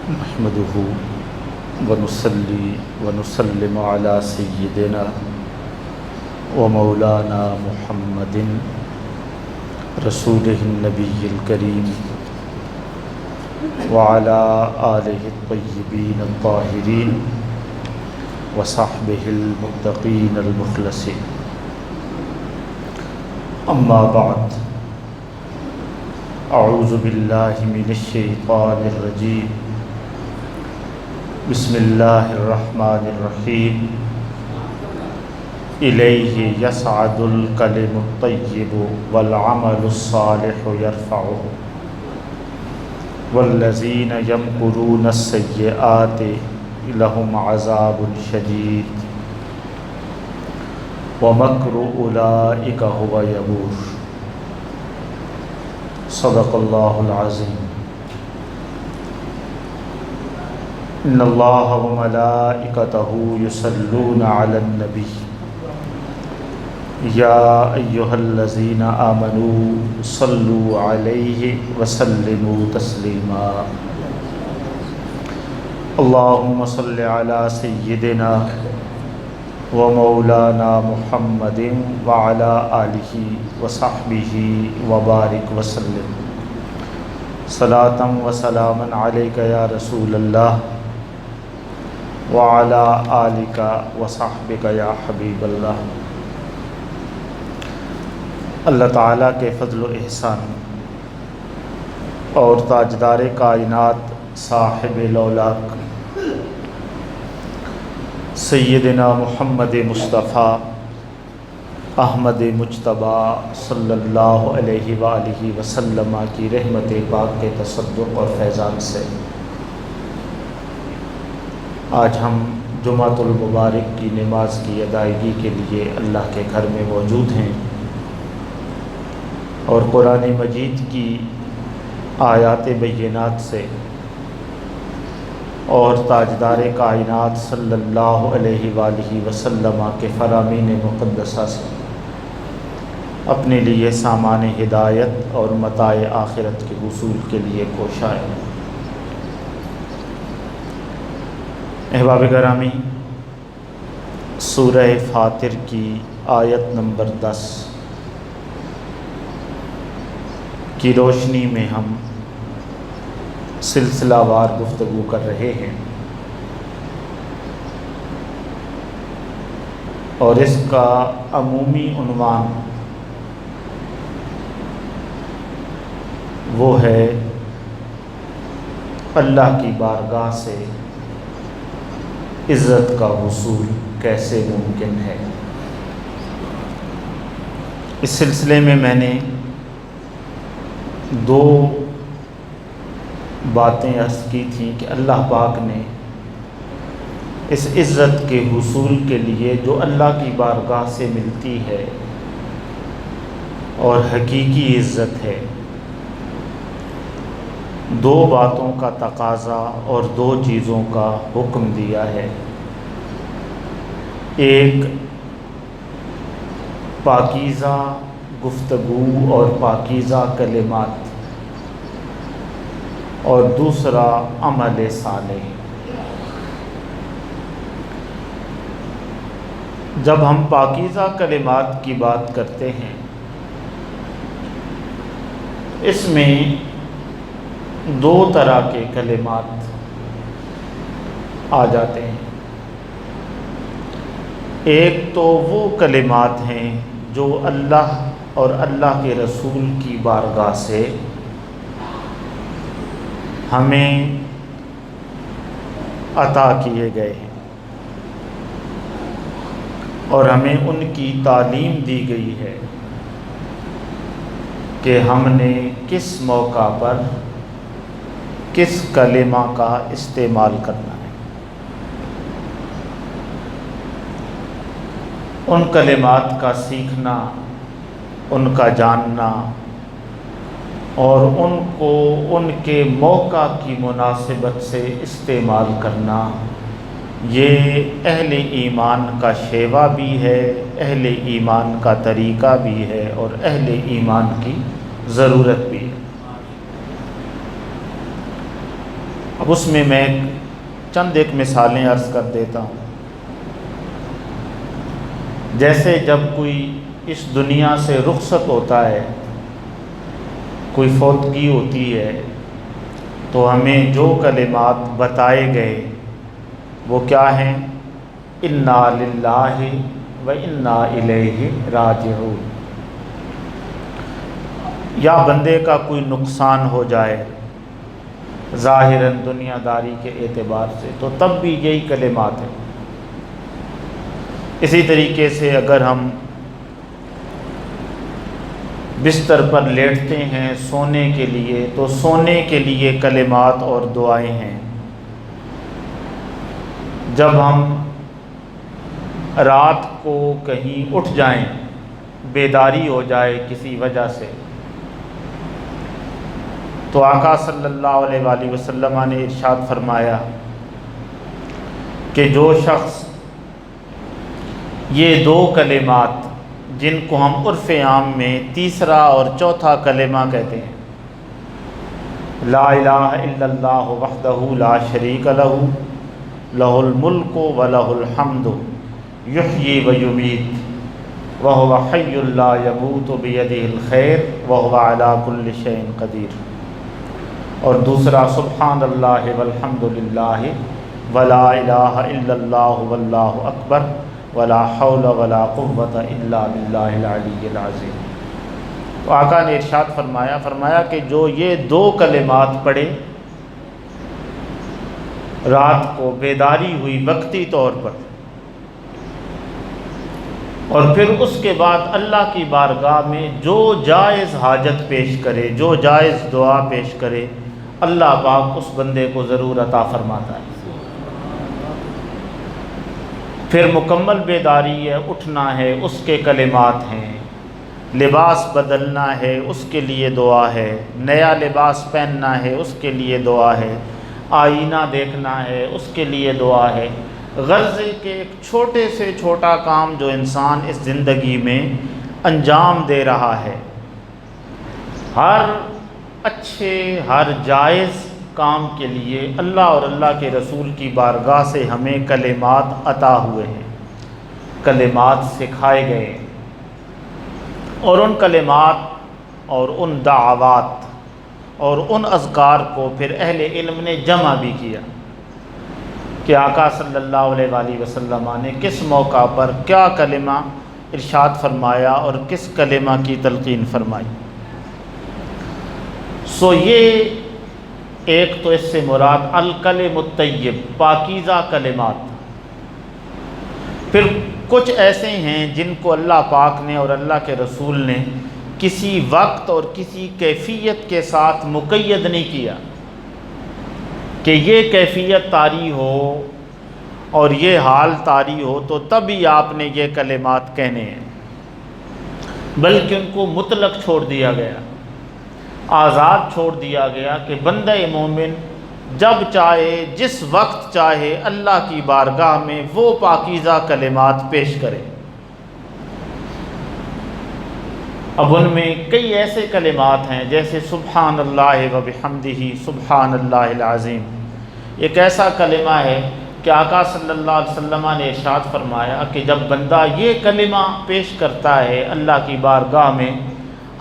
نحمده ونصلي ونسلم على سيدنا ومولانا محمد رسوله النبي الكريم وعلى آله الطيبين الطاهرين وصحبه المتقين المخلصين. أما بعد، أعوذ بالله من الشيطان الرجيم. بسم الله الرحمن الرحيم. إليه يصعد الكلم الطيب والعمل الصالح يرفعه والذين يمكرون السيئات لهم عذاب شديد ومكر أولئك هو يبور. صدق الله العظيم. إن الله وملائكته يصلون على النبي يا أيها الذين آمنوا صلوا عليه وسلموا تسليما. اللهم صل على سيدنا ومولانا محمد وعلى آله وصحبه وبارك وسلم. صلاة وسلاما عليك يا رسول الله وعلى آلك وصحبك یا حبیب اللہ. اللہ تعالیٰ کے فضل و احسان اور تاجدار کائنات صاحب لولاک سیدنا محمد مصطفیٰ احمد مجتبیٰ صلی اللہ علیہ وآلہ وسلم کی رحمت پاک کے تصدق اور فیضان سے آج ہم جمعۃ المبارک کی نماز کی ادائیگی کے لیے اللہ کے گھر میں موجود ہیں اور قرآن مجید کی آیات بینات سے اور تاجدار کائنات صلی اللہ علیہ وآلہ وسلم کے فرامین مقدسہ سے اپنے لیے سامان ہدایت اور متاع آخرت کے حصول کے لیے کوشاں. احباب گرامی، سورہ فاطر کی آیت نمبر 10 کی روشنی میں ہم سلسلہ وار گفتگو کر رہے ہیں اور اس کا عمومی عنوان وہ ہے اللہ کی بارگاہ سے عزت کا حصول کیسے ممکن ہے. اس سلسلے میں میں نے دو باتیں عرض کی تھیں کہ اللہ پاک نے اس عزت کے حصول کے لیے جو اللہ کی بارگاہ سے ملتی ہے اور حقیقی عزت ہے، دو باتوں کا تقاضا اور دو چیزوں کا حکم دیا ہے. ایک پاکیزہ گفتگو اور پاکیزہ کلمات اور دوسرا عمل صالح. جب ہم پاکیزہ کلمات کی بات کرتے ہیں، اس میں دو طرح کے کلمات آ جاتے ہیں. ایک تو وہ کلمات ہیں جو اللہ اور اللہ کے رسول کی بارگاہ سے ہمیں عطا کیے گئے ہیں اور ہمیں ان کی تعلیم دی گئی ہے کہ ہم نے کس موقع پر کس کلمہ کا استعمال کرنا ہے. ان کلمات کا سیکھنا، ان کا جاننا اور ان کو ان کے موقع کی مناسبت سے استعمال کرنا، یہ اہل ایمان کا شیوا بھی ہے، اہل ایمان کا طریقہ بھی ہے اور اہل ایمان کی ضرورت بھی ہے. اب اب اس میں چند ایک مثالیں عرض کر دیتا ہوں۔ جیسے جب کوئی اس دنیا سے رخصت ہوتا ہے، کوئی فوتگی ہوتی ہے، تو ہمیں جو کلمات بتائے گئے وہ کیا ہیں؟ انا للہ و انا الیہ راجعون۔ یا بندے کا کوئی نقصان ہو جائے ظاہراً دنیا داری کے اعتبار سے، تو تب بھی یہی کلمات ہیں۔ اسی طریقے سے اگر ہم بستر پر لیٹتے ہیں سونے کے لیے، تو سونے کے لیے کلمات اور دعائیں ہیں۔ جب ہم رات کو کہیں اٹھ جائیں، بیداری ہو جائے کسی وجہ سے، تو آقا صلی اللہ علیہ وآلہ وسلم نے ارشاد فرمایا کہ جو شخص یہ دو کلمات، جن کو ہم عرف عام میں تیسرا اور چوتھا کلمہ کہتے ہیں، لا الہ الا اللہ وحدہ لا شریک لہ لہ الملک و لہ الحمد یحیی و یمیت وہو حی لا یموت بیدہ الخیر وہو علی کل شیء قدیر، اور دوسرا سبحان اللہ والحمد للہ ولا الہ الا اللہ واللہ اکبر ولا حول ولا قوة الا باللہ العلی العظیم۔ تو آقا نے ارشاد فرمایا کہ جو یہ دو کلمات پڑھے، رات کو بیداری ہوئی وقتی طور پر، اور پھر اس کے بعد اللہ کی بارگاہ میں جو جائز حاجت پیش کرے، جو جائز دعا پیش کرے، اللہ پاک اس بندے کو ضرور عطا فرماتا ہے۔ پھر مکمل بیداری ہے، اٹھنا ہے، اس کے کلمات ہیں، لباس بدلنا ہے، اس کے لیے دعا ہے، نیا لباس پہننا ہے، اس کے لیے دعا ہے، آئینہ دیکھنا ہے، اس کے لیے دعا ہے۔ غرض کہ ایک چھوٹے سے چھوٹا کام جو انسان اس زندگی میں انجام دے رہا ہے، ہر اچھے، ہر جائز کام کے لیے اللہ اور اللہ کے رسول کی بارگاہ سے ہمیں کلمات عطا ہوئے ہیں، کلمات سکھائے گئے، اور ان کلمات اور ان دعوات اور ان اذکار کو پھر اہل علم نے جمع بھی کیا کہ آقا صلی اللہ علیہ وآلہ وسلم نے کس موقع پر کیا کلمہ ارشاد فرمایا اور کس کلمہ کی تلقین فرمائی۔ سو یہ ایک تو اس سے مراد الکلم الطیب، پاکیزہ کلمات۔ پھر کچھ ایسے ہیں جن کو اللہ پاک نے اور اللہ کے رسول نے کسی وقت اور کسی کیفیت کے ساتھ مقید نہیں کیا کہ یہ کیفیت طاری ہو اور یہ حال طاری ہو تو تبھی آپ نے یہ کلمات کہنے ہیں، بلکہ ان کو مطلق چھوڑ دیا گیا، آزاد چھوڑ دیا گیا کہ بندہ مومن جب چاہے، جس وقت چاہے، اللہ کی بارگاہ میں وہ پاکیزہ کلمات پیش کرے۔ اب ان میں کئی ایسے کلمات ہیں جیسے سبحان اللہ و بحمدہ سبحان اللہ العظیم، ایک ایسا کلمہ ہے کہ آقا صلی اللہ علیہ وسلم نے ارشاد فرمایا کہ جب بندہ یہ کلمہ پیش کرتا ہے، اللہ کی بارگاہ میں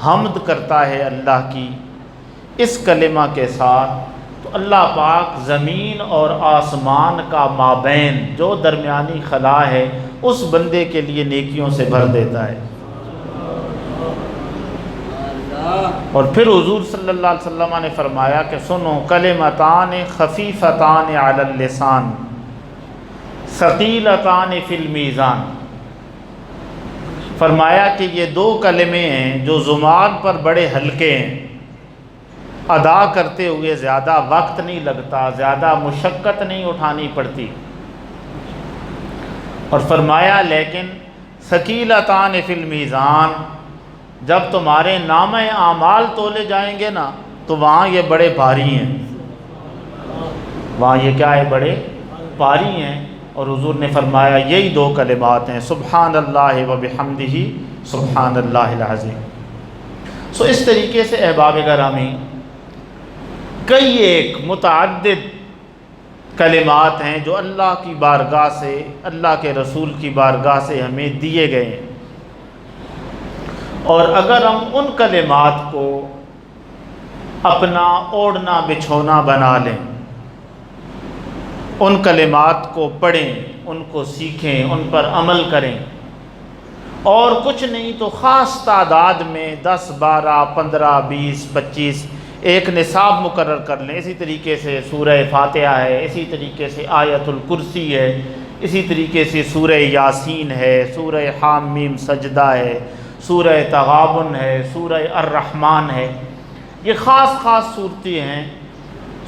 حمد کرتا ہے اللہ کی اس کلمہ کے ساتھ، تو اللہ پاک زمین اور آسمان کا مابین جو درمیانی خلا ہے اس بندے کے لیے نیکیوں سے بھر دیتا ہے۔ اور پھر حضور صلی اللہ علیہ وسلم نے فرمایا کہ سنو کلمتان خفیفتان علی اللسان ثقیلتان فی المیزان، فرمایا کہ یہ دو کلمے ہیں جو زبان پر بڑے ہلکے ہیں، ادا کرتے ہوئے زیادہ وقت نہیں لگتا، زیادہ مشقت نہیں اٹھانی پڑتی، اور فرمایا لیکن ثقیلتان فی المیزان، جب تمہارے نامہ اعمال تولے جائیں گے نا تو وہاں یہ بڑے بھاری ہیں، وہاں یہ کیا ہے؟ بڑے بھاری ہیں۔ اور حضور نے فرمایا یہی دو کلمات ہیں، سبحان اللہ و بحمدہ سبحان اللہ العظیم۔ سو اس طریقے سے احباب گرامی کئی ایک متعدد کلمات ہیں جو اللہ کی بارگاہ سے، اللہ کے رسول کی بارگاہ سے ہمیں دیے گئے ہیں، اور اگر ہم ان کلمات کو اپنا اوڑھنا بچھونا بنا لیں، ان کلمات کو پڑھیں، ان کو سیکھیں، ان پر عمل کریں، اور کچھ نہیں تو خاص تعداد میں 10 12 15 20 25 ایک نصاب مقرر کر لیں۔ اسی طریقے سے سورہ فاتحہ ہے، اسی طریقے سے آیت الکرسی ہے، اسی طریقے سے سورہ یاسین ہے، سورہ حامیم سجدہ ہے، سورہ تغابن ہے، سورہ الرحمن ہے۔ یہ خاص خاص صورتیں ہیں،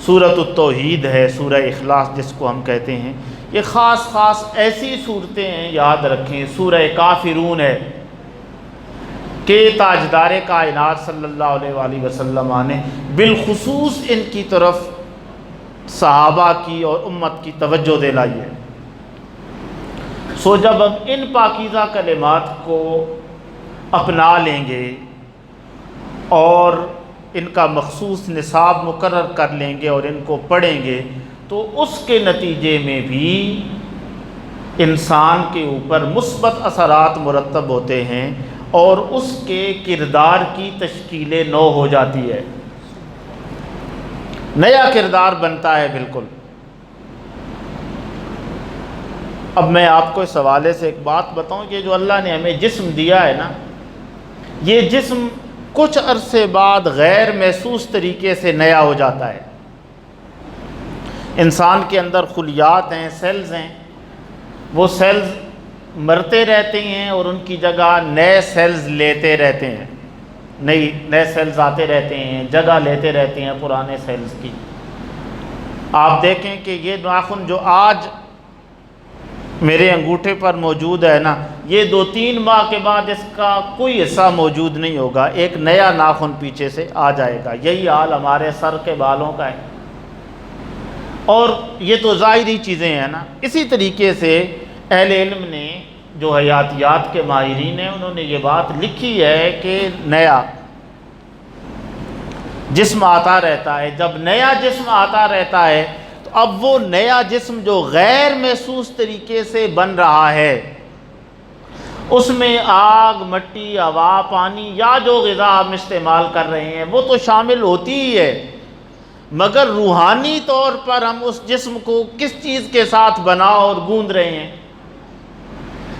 سورۃ التوحید ہے، سورہ اخلاص جس کو ہم کہتے ہیں، یہ خاص خاص ایسی صورتیں ہیں، یاد رکھیں۔ سورہ کافرون ہے کہ تاجدار کائنات صلی اللہ علیہ وآلہ وسلم نے بالخصوص ان کی طرف صحابہ کی اور امت کی توجہ دلائی ہے۔ سو جب ہم ان پاکیزہ کلمات کو اپنا لیں گے اور ان کا مخصوص نصاب مقرر کر لیں گے اور ان کو پڑھیں گے، تو اس کے نتیجے میں بھی انسان کے اوپر مثبت اثرات مرتب ہوتے ہیں اور اس کے کردار کی تشکیل نو ہو جاتی ہے، نیا کردار بنتا ہے بالکل۔ اب میں آپ کو اس حوالے سے ایک بات بتاؤں کہ جو اللہ نے ہمیں جسم دیا ہے نا، یہ جسم کچھ عرصے بعد غیر محسوس طریقے سے نیا ہو جاتا ہے۔ انسان کے اندر خلیات ہیں، سیلز ہیں، وہ سیلز مرتے رہتے ہیں اور ان کی جگہ نئے سیلز لیتے رہتے ہیں، نئے سیلز آتے رہتے ہیں، جگہ لیتے رہتے ہیں پرانے سیلز کی۔ آپ دیکھیں کہ یہ ناخن جو آج میرے انگوٹھے پر موجود ہے نا، یہ 2-3 ماہ کے بعد اس کا کوئی حصہ موجود نہیں ہوگا، ایک نیا ناخن پیچھے سے آ جائے گا۔ یہی حال ہمارے سر کے بالوں کا ہے، اور یہ تو ظاہری چیزیں ہیں نا۔ اسی طریقے سے اہل علم نے، جو حیاتیات کے ماہرین ہیں، انہوں نے یہ بات لکھی ہے کہ نیا جسم آتا رہتا ہے۔ جب نیا جسم آتا رہتا ہے تو اب وہ نیا جسم جو غیر محسوس طریقے سے بن رہا ہے، اس میں آگ، مٹی، ہوا، پانی یا جو غذا ہم استعمال کر رہے ہیں وہ تو شامل ہوتی ہی ہے، مگر روحانی طور پر ہم اس جسم کو کس چیز کے ساتھ بنا اور گوندھ رہے ہیں؟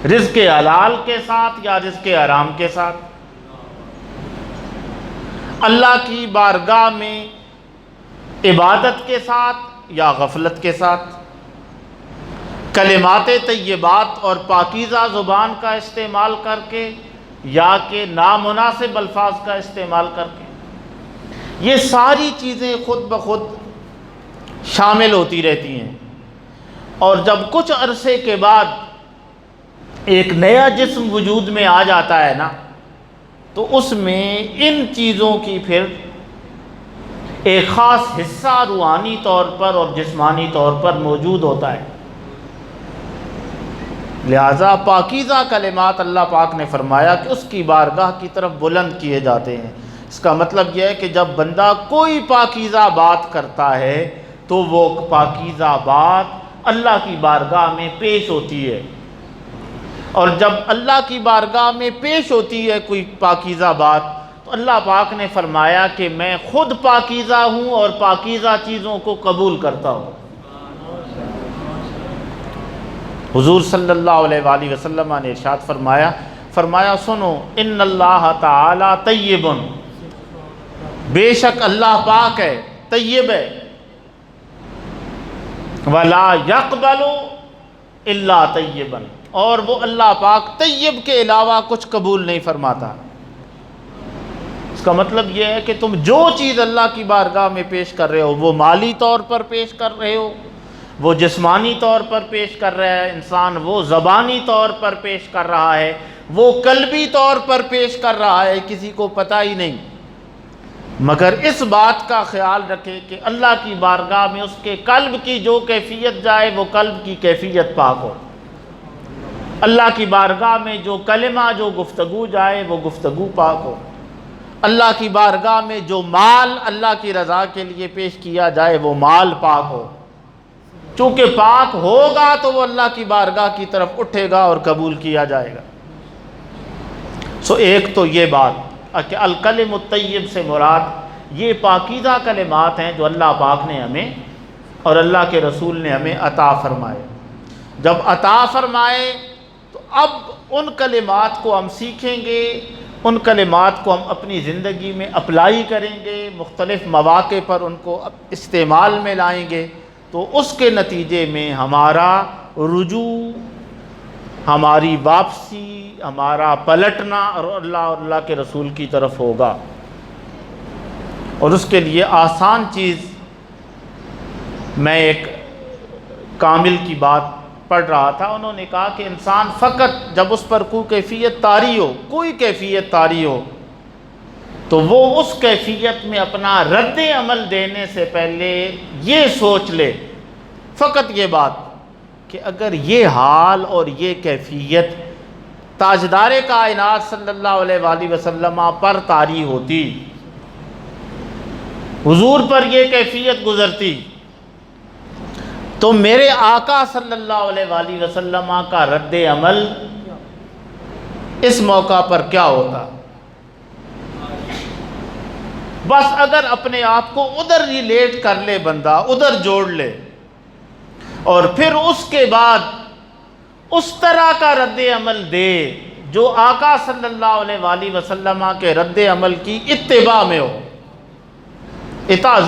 رزق حلال کے ساتھ یا رزق حرام کے ساتھ؟ اللہ کی بارگاہ میں عبادت کے ساتھ یا غفلت کے ساتھ؟ کلمات طیبات اور پاکیزہ زبان کا استعمال کر کے یا کہ نامناسب الفاظ کا استعمال کر کے؟ یہ ساری چیزیں خود بخود شامل ہوتی رہتی ہیں، اور جب کچھ عرصے کے بعد ایک نیا جسم وجود میں آ جاتا ہے نا، تو اس میں ان چیزوں کی پھر ایک خاص حصہ روحانی طور پر اور جسمانی طور پر موجود ہوتا ہے۔ لہذا پاکیزہ کلمات اللہ پاک نے فرمایا کہ اس کی بارگاہ کی طرف بلند کیے جاتے ہیں۔ اس کا مطلب یہ ہے کہ جب بندہ کوئی پاکیزہ بات کرتا ہے تو وہ پاکیزہ بات اللہ کی بارگاہ میں پیش ہوتی ہے، اور جب اللہ کی بارگاہ میں پیش ہوتی ہے کوئی پاکیزہ بات تو اللہ پاک نے فرمایا کہ میں خود پاکیزہ ہوں اور پاکیزہ چیزوں کو قبول کرتا ہوں۔ حضور صلی اللہ علیہ وآلہ وسلم نے ارشاد فرمایا سنو، ان اللہ تعالی طیب، بے شک اللہ پاک ہے، طیب ہے، ولا یقبل الا طیبا، اور وہ اللہ پاک طیب کے علاوہ کچھ قبول نہیں فرماتا۔ اس کا مطلب یہ ہے کہ تم جو چیز اللہ کی بارگاہ میں پیش کر رہے ہو، وہ مالی طور پر پیش کر رہے ہو، وہ جسمانی طور پر پیش کر رہا ہے انسان، وہ زبانی طور پر پیش کر رہا ہے، وہ قلبی طور پر پیش کر رہا ہے، کسی کو پتہ ہی نہیں، مگر اس بات کا خیال رکھے کہ اللہ کی بارگاہ میں اس کے قلب کی جو کیفیت جائے وہ قلب کی کیفیت پاک ہو، اللہ کی بارگاہ میں جو کلمہ، جو گفتگو جائے وہ گفتگو پاک ہو، اللہ کی بارگاہ میں جو مال اللہ کی رضا کے لیے پیش کیا جائے وہ مال پاک ہو۔ چونکہ پاک ہوگا تو وہ اللہ کی بارگاہ کی طرف اٹھے گا اور قبول کیا جائے گا۔ ایک تو یہ بات کہ الکلم الطیب سے مراد یہ پاکیزہ کلمات ہیں جو اللہ پاک نے ہمیں اور اللہ کے رسول نے ہمیں عطا فرمائے۔ جب عطا فرمائے تو اب ان کلمات کو ہم سیکھیں گے، ان کلمات کو ہم اپنی زندگی میں اپلائی کریں گے، مختلف مواقع پر ان کو استعمال میں لائیں گے، تو اس کے نتیجے میں ہمارا رجوع، ہماری واپسی، ہمارا پلٹنا اور اللہ کے رسول کی طرف ہوگا۔ اور اس کے لیے آسان چیز، میں ایک کامل کی بات پڑھ رہا تھا، انہوں نے کہا کہ انسان فقط جب اس پر کوئی کیفیت طاری ہو تو وہ اس کیفیت میں اپنا رد عمل دینے سے پہلے یہ سوچ لے، فقط یہ بات کہ اگر یہ حال اور یہ کیفیت تاجدار کائنات صلی اللہ علیہ وآلہ وسلم پر طاری ہوتی، حضور پر یہ کیفیت گزرتی، تو میرے آقا صلی اللہ علیہ وآلہ وسلم کا رد عمل اس موقع پر کیا ہوتا؟ بس اگر اپنے آپ کو ادھر ریلیٹ کر لے بندہ، ادھر جوڑ لے، اور پھر اس کے بعد اس طرح کا رد عمل دے جو آقا صلی اللہ علیہ وآلہ وسلم کے رد عمل کی اتباع میں ہو،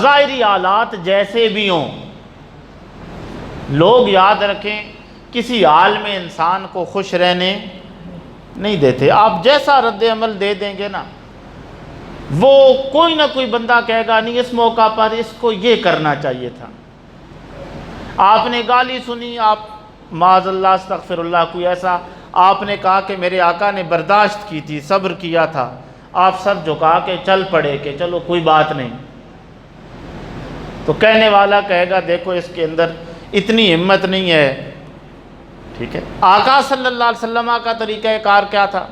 ظاہری حالات جیسے بھی ہوں۔ لوگ یاد رکھیں، کسی حال میں انسان کو خوش رہنے نہیں دیتے۔ آپ جیسا رد عمل دے دیں گے نا، وہ کوئی نہ کوئی بندہ کہے گا نہیں اس موقع پر اس کو یہ کرنا چاہیے تھا۔ آپ نے گالی سنی، آپ معاذ اللہ استغفر اللہ کوئی ایسا آپ نے کہا کہ میرے آقا نے برداشت کی تھی، صبر کیا تھا، آپ سر جھکا کے چل پڑے کہ چلو کوئی بات نہیں، تو کہنے والا کہے گا دیکھو اس کے اندر اتنی ہمت نہیں ہے۔ ٹھیک ہے، آقا صلی اللہ علیہ وسلم کا طریقہ کار کیا تھا؟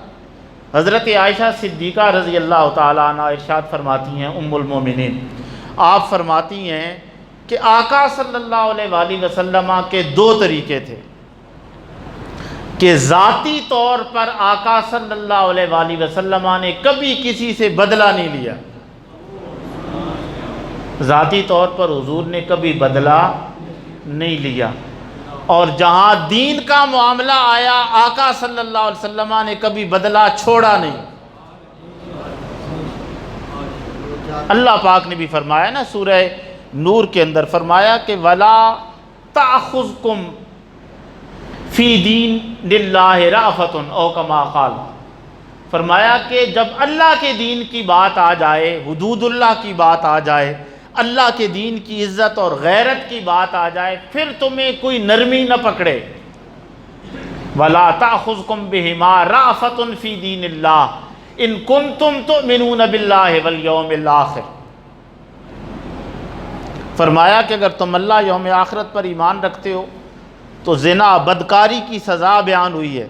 حضرت عائشہ صدیقہ رضی اللہ تعالیٰ عنہ ارشاد فرماتی ہیں، ام المومنین، آپ فرماتی ہیں کہ آقا صلی اللہ علیہ وآلہ وسلم کے دو طریقے تھے کہ ذاتی طور پر آقا صلی اللہ علیہ وآلہ وسلم نے کبھی کسی سے بدلہ نہیں لیا، ذاتی طور پر حضور نے کبھی بدلہ نہیں لیا، اور جہاں دین کا معاملہ آیا آقا صلی اللہ علیہ وسلم نے کبھی بدلہ چھوڑا نہیں۔ اللہ پاک نے بھی فرمایا نا سورہ نور کے اندر، فرمایا کہ وَلَا تَأْخُذْكُمْ فِي دِينِ اللَّهِ رَأْفَةٌ او کما قال، فرمایا کہ جب اللہ کے دین کی بات آ جائے، حدود اللہ کی بات آ جائے، اللہ کے دین کی عزت اور غیرت کی بات آ جائے، پھر تمہیں کوئی نرمی نہ پکڑے۔ وَلَا تَأْخُذْكُمْ بِهِمَا رَأْفَةٌ فِي دِينِ اللَّهِ إِن كُنتُمْ تُؤْمِنُونَ بِاللَّهِ وَالْيَوْمِ الْآخِرِ، فرمایا کہ اگر تم اللہ یوم آخرت پر ایمان رکھتے ہو تو زنا بدکاری کی سزا بیان ہوئی ہے،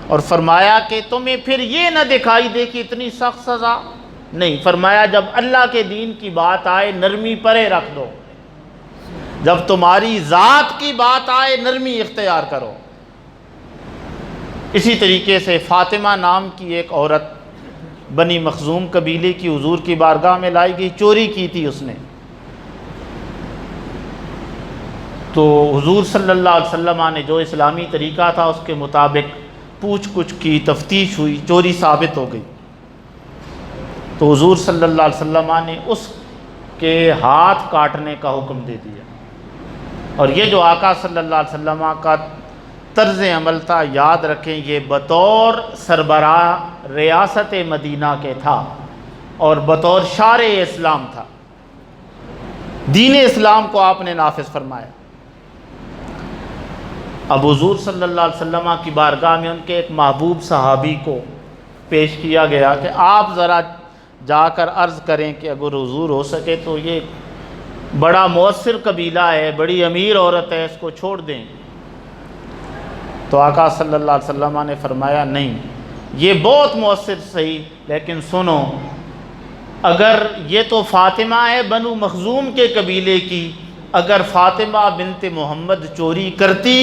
اور فرمایا کہ تمہیں پھر یہ نہ دکھائی دے کہ اتنی سخت سزا نہیں، فرمایا جب اللہ کے دین کی بات آئے نرمی پرے رکھ دو، جب تمہاری ذات کی بات آئے نرمی اختیار کرو۔ اسی طریقے سے فاطمہ نام کی ایک عورت بنی مخزوم قبیلے کی حضور کی بارگاہ میں لائی گئی، چوری کی تھی اس نے، تو حضور صلی اللہ علیہ وسلم نے جو اسلامی طریقہ تھا اس کے مطابق پوچھ گچھ کی، تفتیش ہوئی، چوری ثابت ہو گئی، تو حضور صلی اللہ علیہ وسلم نے اس کے ہاتھ کاٹنے کا حکم دے دیا۔ اور یہ جو آقا صلی اللہ علیہ وسلم کا طرز عمل تھا، یاد رکھیں یہ بطور سربراہ ریاست مدینہ کے تھا اور بطور شارع اسلام تھا، دین اسلام کو آپ نے نافذ فرمایا۔ اب حضور صلی اللہ علیہ وسلم کی بارگاہ میں ان کے ایک محبوب صحابی کو پیش کیا گیا کہ آپ ذرا جا کر عرض کریں کہ اگر حضور ہو سکے تو یہ بڑا مؤثر قبیلہ ہے، بڑی امیر عورت ہے، اس کو چھوڑ دیں۔ تو آقا صلی اللہ علیہ وسلم نے فرمایا نہیں، یہ بہت مؤثر صحیح، لیکن سنو، اگر یہ تو فاطمہ ہے بنو مخزوم کے قبیلے کی، اگر فاطمہ بنت محمد چوری کرتی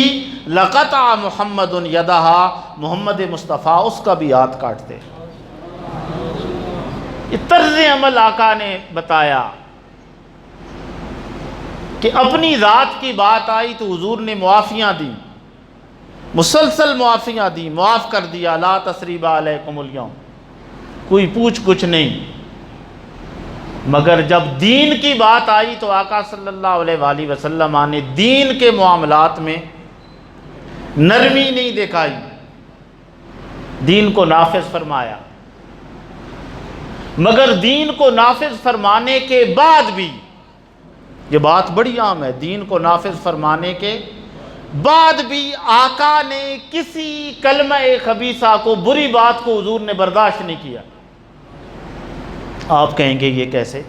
لقطع محمد یدہا، محمد مصطفیٰ اس کا بھی ہاتھ کاٹتے۔ یہ طرز عمل آقا نے بتایا کہ اپنی ذات کی بات آئی تو حضور نے معافیاں دی، مسلسل معافیاں دی، معاف کر دیا، لا تثریب علیکم اليوم، کوئی پوچھ کچھ نہیں۔ مگر جب دین کی بات آئی تو آقا صلی اللہ علیہ وآلہ وسلم نے دین کے معاملات میں نرمی نہیں دکھائی، دین کو نافذ فرمایا۔ مگر دین کو نافذ فرمانے کے بعد بھی، یہ بات بڑی عام ہے، دین کو نافذ فرمانے کے بعد بھی آقا نے کسی کلمہ خبیثہ کو، بری بات کو حضور نے برداشت نہیں کیا۔ آپ کہیں گے یہ کیسے؟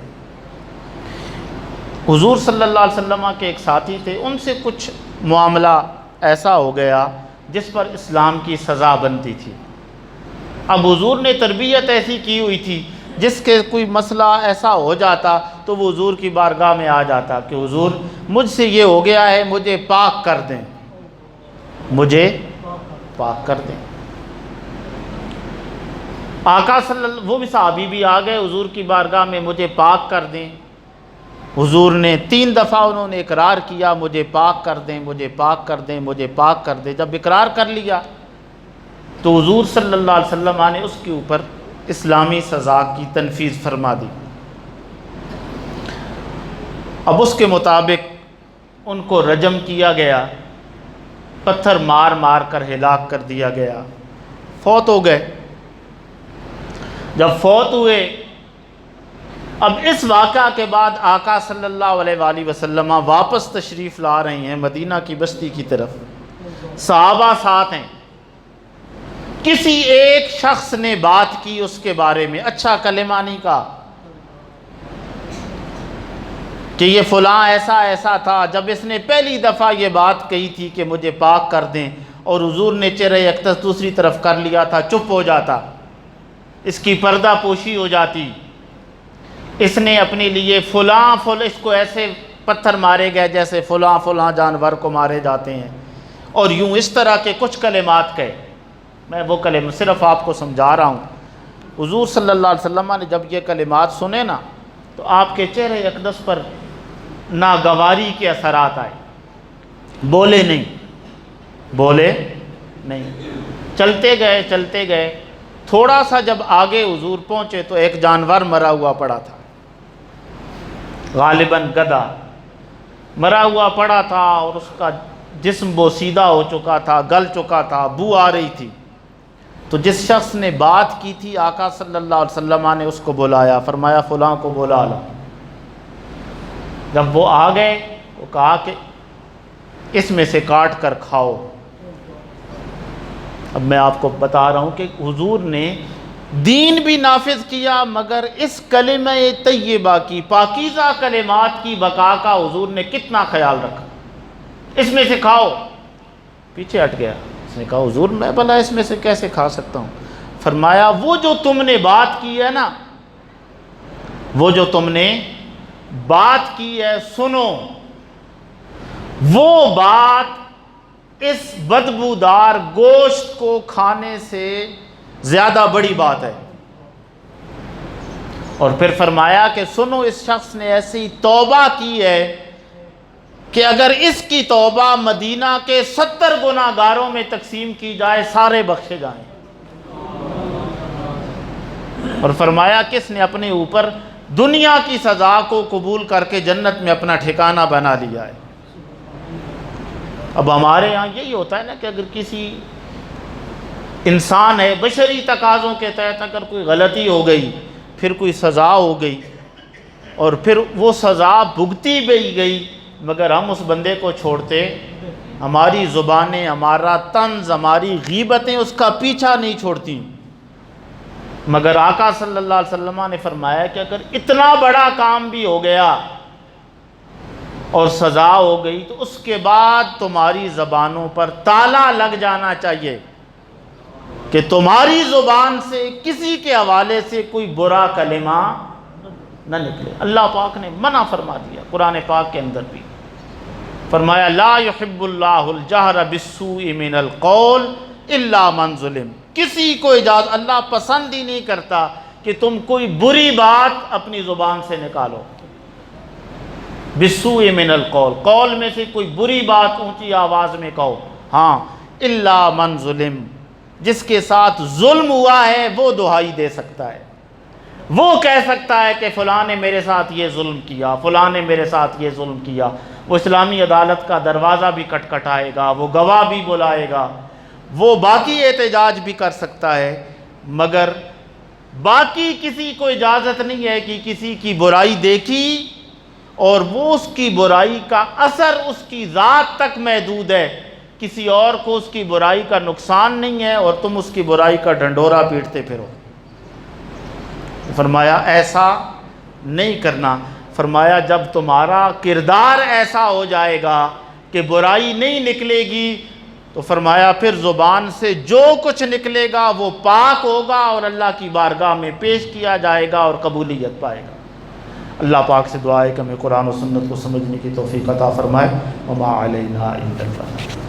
حضور صلی اللہ علیہ وسلم کے ایک ساتھی تھے، ان سے کچھ معاملہ ایسا ہو گیا جس پر اسلام کی سزا بنتی تھی۔ اب حضور نے تربیت ایسی کی ہوئی تھی، جس کے کوئی مسئلہ ایسا ہو جاتا تو وہ حضور کی بارگاہ میں آ جاتا کہ حضور مجھ سے یہ ہو گیا ہے، مجھے پاک کر دیں، مجھے پاک کر دیں۔ آقا صلی اللہ، وہ بھی صحابی بھی آ گئے حضور کی بارگاہ میں، مجھے پاک کر دیں۔ حضور نے 3 دفعہ انہوں نے اقرار کیا، مجھے پاک کر دیں، مجھے پاک کر دیں، مجھے پاک کر دیں۔ جب اقرار کر لیا تو حضور صلی اللہ علیہ وسلم نے اس کے اوپر اسلامی سزا کی تنفیذ فرما دی۔ اب اس کے مطابق ان کو رجم کیا گیا، پتھر مار مار کر ہلاک کر دیا گیا، فوت ہو گئے۔ جب فوت ہوئے، اب اس واقعہ کے بعد آقا صلی اللہ علیہ وآلہ وسلم واپس تشریف لا رہے ہیں مدینہ کی بستی کی طرف، صحابہ ساتھ ہیں۔ کسی ایک شخص نے بات کی اس کے بارے میں، اچھا کلمہ نہیں کہا کہ یہ فلاں ایسا ایسا تھا، جب اس نے پہلی دفعہ یہ بات کہی تھی کہ مجھے پاک کر دیں، اور حضور نے چہرہ اقدس دوسری طرف کر لیا تھا، چپ ہو جاتا، اس کی پردہ پوشی ہو جاتی۔ اس نے اپنے لیے فلاں اس کو ایسے پتھر مارے گئے جیسے فلاں فلاں جانور کو مارے جاتے ہیں، اور یوں اس طرح کے کچھ کلمات کہے۔ میں وہ کلمات صرف آپ کو سمجھا رہا ہوں۔ حضور صلی اللہ علیہ وسلم نے جب یہ کلمات سنے نا تو آپ کے چہرے اقدس پر ناگواری کے اثرات آئے، بولے نہیں، چلتے گئے۔ تھوڑا سا جب آگے حضور پہنچے تو ایک جانور مرا ہوا پڑا تھا، غالباً گدھا مرا ہوا پڑا تھا، اور اس کا جسم بوسیدہ ہو چکا تھا، گل چکا تھا، بو آ رہی تھی۔ تو جس شخص نے بات کی تھی آقا صلی اللہ علیہ وسلم نے اس کو بلایا، فرمایا فلاں کو بلا لا۔ جب وہ آ گئے، وہ کہا کہ اس میں سے کاٹ کر کھاؤ۔ اب میں آپ کو بتا رہا ہوں کہ حضور نے دین بھی نافذ کیا، مگر اس کلمہ طیبہ کی، پاکیزہ کلمات کی بقا کا حضور نے کتنا خیال رکھا۔ اس میں سے کھاؤ، پیچھے ہٹ گیا۔ اس نے کہا حضور میں بھلا اس میں سے کیسے کھا سکتا ہوں؟ فرمایا وہ جو تم نے بات کی ہے نا، وہ جو تم نے بات کی ہے، سنو، وہ بات اس بدبودار گوشت کو کھانے سے زیادہ بڑی بات ہے۔ اور پھر فرمایا کہ سنو، اس شخص نے ایسی توبہ کی ہے کہ اگر اس کی توبہ مدینہ کے 70 گناہ گاروں میں تقسیم کی جائے سارے بخشے جائیں۔ اور فرمایا کہ اس نے اپنے اوپر دنیا کی سزا کو قبول کر کے جنت میں اپنا ٹھکانہ بنا لیا ہے۔ اب ہمارے ہاں یہی ہوتا ہے نا کہ اگر کسی انسان ہے، بشری تقاضوں کے تحت اگر کوئی غلطی ہو گئی، پھر کوئی سزا ہو گئی، اور پھر وہ سزا بھگتی بھی گئی، مگر ہم اس بندے کو چھوڑتے، ہماری زبانیں، ہمارا طنز، ہماری غیبتیں اس کا پیچھا نہیں چھوڑتی۔ مگر آقا صلی اللہ علیہ وسلم نے فرمایا کہ اگر اتنا بڑا کام بھی ہو گیا اور سزا ہو گئی تو اس کے بعد تمہاری زبانوں پر تالا لگ جانا چاہیے کہ تمہاری زبان سے کسی کے حوالے سے کوئی برا کلمہ نہ نکلے۔ اللہ پاک نے منع فرما دیا قرآن پاک کے اندر بھی۔ فرمایا لا یحب اللہ الجہر بالسوء من القول الا من ظلم، کسی کو اجازت، اللہ پسند ہی نہیں کرتا کہ تم کوئی بری بات اپنی زبان سے نکالو، بالسوء من القول، قول میں سے کوئی بری بات اونچی آواز میں کہو، ہاں الا من ظلم، جس کے ساتھ ظلم ہوا ہے وہ دہائی دے سکتا ہے، وہ کہہ سکتا ہے کہ فلاں نے میرے ساتھ یہ ظلم کیا، فلاں نے میرے ساتھ یہ ظلم کیا، وہ اسلامی عدالت کا دروازہ بھی کھٹکھٹائے گا، وہ گواہ بھی بلائے گا، وہ باقی احتجاج بھی کر سکتا ہے، مگر باقی کسی کو اجازت نہیں ہے کہ کسی کی برائی دیکھی اور وہ اس کی برائی کا اثر اس کی ذات تک محدود ہے، کسی اور کو اس کی برائی کا نقصان نہیں ہے اور تم اس کی برائی کا ڈنڈورا پیٹتے پھرو۔ فرمایا ایسا نہیں کرنا۔ فرمایا جب تمہارا کردار ایسا ہو جائے گا کہ برائی نہیں نکلے گی تو فرمایا پھر زبان سے جو کچھ نکلے گا وہ پاک ہوگا اور اللہ کی بارگاہ میں پیش کیا جائے گا اور قبولیت پائے گا۔ اللہ پاک سے دعا ہے کہ ہمیں قرآن و سنت کو سمجھنے کی توفیق عطا فرمائے۔ وما علینا الا البلاغ۔